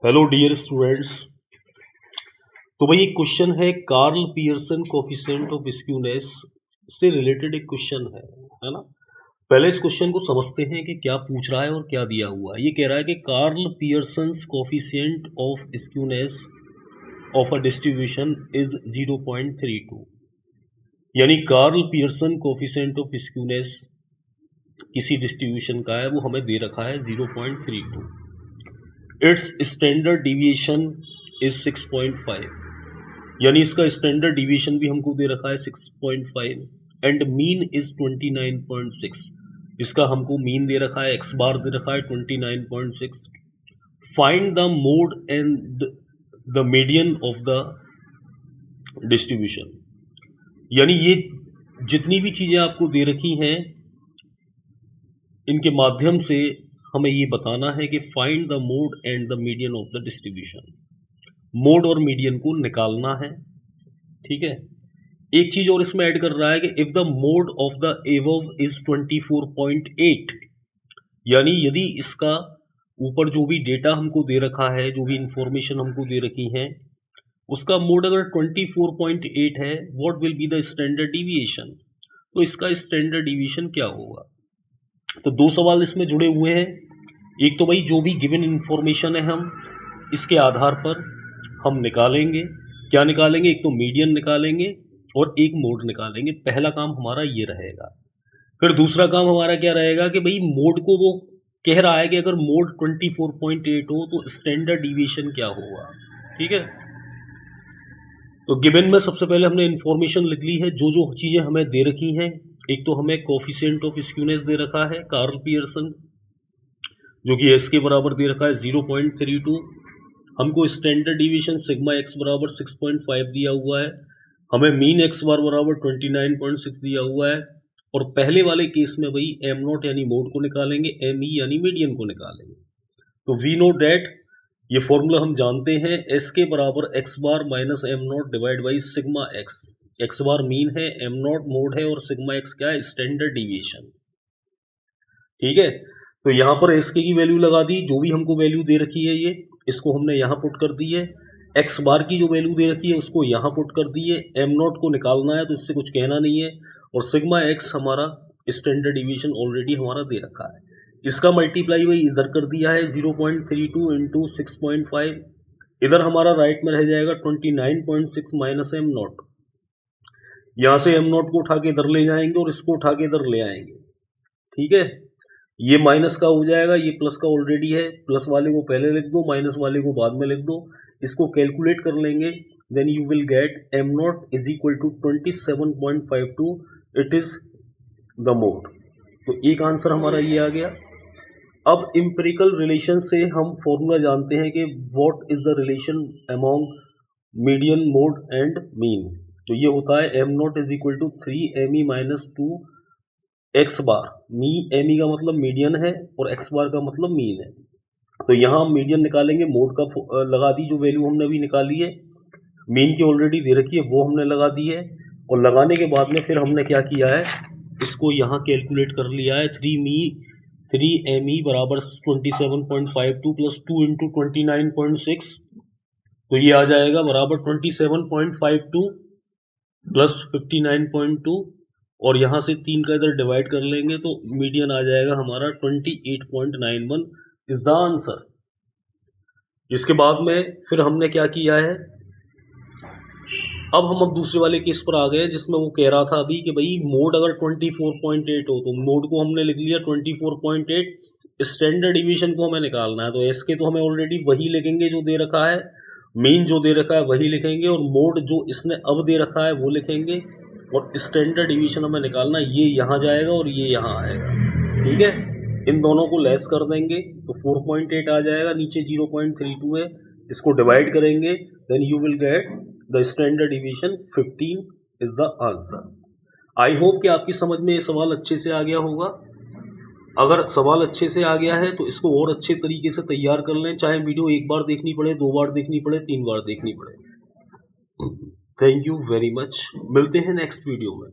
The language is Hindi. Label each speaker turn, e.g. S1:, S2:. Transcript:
S1: Hello dear students. तो भाई एक क्वेश्चन है, Karl Pearson coefficient of skewness से रिलेटेड एक क्वेश्चन है ना। पहले इस क्वेश्चन को समझते हैं कि क्या पूछ रहा है और क्या दिया हुआ है। ये कह रहा है कि Karl Pearson's coefficient of skewness of a distribution is 0.32, यानी Karl Pearson coefficient of skewness किसी डिस्ट्रीब्यूशन का है, वो हमें दे रखा है 0.32। इट्स स्टैंडर्ड डिविएशन इज 6.5, यानी इसका स्टैंडर्ड डिविएशन भी हमको दे रखा है 6.5 एंड मीन इज 29.6। इसका हमको मीन दे रखा है, एक्स बार दे रखा है 29.6। Find the mode and the median of the distribution, यानी ये जितनी भी चीज़ें आपको दे रखी हैं इनके माध्यम से हमें ये बताना है कि find the mode and the median of the distribution. Mode और मीडियन को निकालना है, ठीक है। एक चीज़ और इसमें ऐड कर रहा है कि if the mode of the above is 24.8, यानी यदि इसका ऊपर जो भी डेटा हमको दे रखा है, जो भी इंफॉर्मेशन हमको दे रखी है, उसका मोड अगर 24.8 है, what will be the standard deviation. तो इसका स्टैंडर्ड डिविएशन क्या होगा। तो दो सवाल इसमें जुड़े हुए हैं। एक तो भाई जो भी गिवन इन्फॉर्मेशन है हम इसके आधार पर हम निकालेंगे, क्या निकालेंगे, एक तो मीडियन निकालेंगे और एक मोड निकालेंगे। पहला काम हमारा ये रहेगा। फिर दूसरा काम हमारा क्या रहेगा कि भाई मोड को वो कह रहा है कि अगर मोड 24.8 हो तो स्टैंडर्ड डिविएशन क्या होगा, ठीक है। तो गिवन में सबसे पहले हमने इन्फॉर्मेशन लिख ली है, जो जो चीज़ें हमें दे रखी हैं। एक तो हमें कोफिशिएंट ऑफ स्क्यूनेस दे रखा है कार्ल पियर्सन, जो कि एस के बराबर दे रखा है 0.32। हमको स्टैंडर्ड डिवीजन सिग्मा एक्स बराबर 6.5 दिया हुआ है। हमें मीन एक्स बार बराबर 29.6 दिया हुआ है। और पहले वाले केस में भाई एम नॉट यानी मोड को निकालेंगे, एम ई यानी मीडियन को निकालेंगे। तो वी नो डैट, ये फॉर्मूला हम जानते हैं, एस के बराबर x bar minus am not divide by sigma x. X bar mean है, एम नॉट मोड है और सिग्मा एक्स क्या है, स्टैंडर्ड डिविएशन, ठीक है। तो यहाँ पर एस के की वैल्यू लगा दी, जो भी हमको वैल्यू दे रखी है ये इसको हमने यहाँ पुट कर दी है। एक्स बार की जो वैल्यू दे रखी है उसको यहाँ पुट कर दी है। एम नॉट को निकालना है तो इससे कुछ कहना नहीं है। और सिग्मा एक्स हमारा स्टैंडर्ड डिवीजन ऑलरेडी हमारा दे रखा है। इसका मल्टीप्लाई भाई इधर कर दिया है 0.32 इंटू 6.5। इधर हमारा राइट में रह जाएगा 29.6 माइनस एम नॉट। यहाँ से एम नॉट को उठा के इधर ले जाएंगे और इसको उठा के इधर ले आएंगे, ठीक है। ये माइनस का हो जाएगा, ये प्लस का ऑलरेडी है। प्लस वाले को पहले लिख दो, माइनस वाले को बाद में लिख दो। इसको कैलकुलेट कर लेंगे, then you will get M naught is equal to 27.52। It is the mode. तो एक आंसर हमारा ये आ गया। अब इम्पेरिकल रिलेशन से हम फॉर्मूला जानते हैं कि what is the relation among median, mode and mean. तो ये होता है M naught is equal to 3 M E minus 2 X bar. मी एम ई का मतलब मीडियन है और एक्स बार का मतलब मीन है। तो यहाँ हम मीडियन निकालेंगे, मोड का लगा दी, जो वैल्यू हमने अभी निकाली है। मीन की ऑलरेडी दे रखी है, वो हमने लगा दी है। और लगाने के बाद में फिर हमने क्या किया है, इसको यहाँ कैलकुलेट कर लिया है। 3 एम ई बराबर 27.52 प्लस 2 इंटू 29.6, तो ये आ जाएगा बराबर 27.52 प्लस 59.2 और यहाँ से 3 का इधर डिवाइड कर लेंगे तो मीडियन आ जाएगा हमारा 28.91 इज द आंसर। इसके बाद में फिर हमने क्या किया है, अब दूसरे वाले केस पर आ गए जिसमें वो कह रहा था अभी कि भाई मोड अगर 24.8 हो तो मोड को हमने लिख लिया 24.8। स्टैंडर्ड डिवीजन को हमें निकालना है, तो एस के तो हमें ऑलरेडी वही लिखेंगे जो दे रखा है, मीन जो दे रखा है वही लिखेंगे और मोड जो इसने अब दे रखा है वो लिखेंगे। और स्टैंडर्ड डिवीजन हमें निकालना, ये यहाँ जाएगा और ये यहाँ आएगा, ठीक है। इन दोनों को लेस कर देंगे तो 4.8 आ जाएगा, नीचे 0.32 है, इसको डिवाइड करेंगे, then you will get the standard division 15 is the answer. I hope कि आपकी समझ में ये सवाल अच्छे से आ गया होगा। अगर सवाल अच्छे से आ गया है तो इसको और अच्छे तरीके से तैयार कर लें, चाहे वीडियो एक बार देखनी पड़े, 2 बार देखनी पड़े, 3 बार देखनी पड़े। Thank you very much. मिलते हैं नेक्स्ट वीडियो में।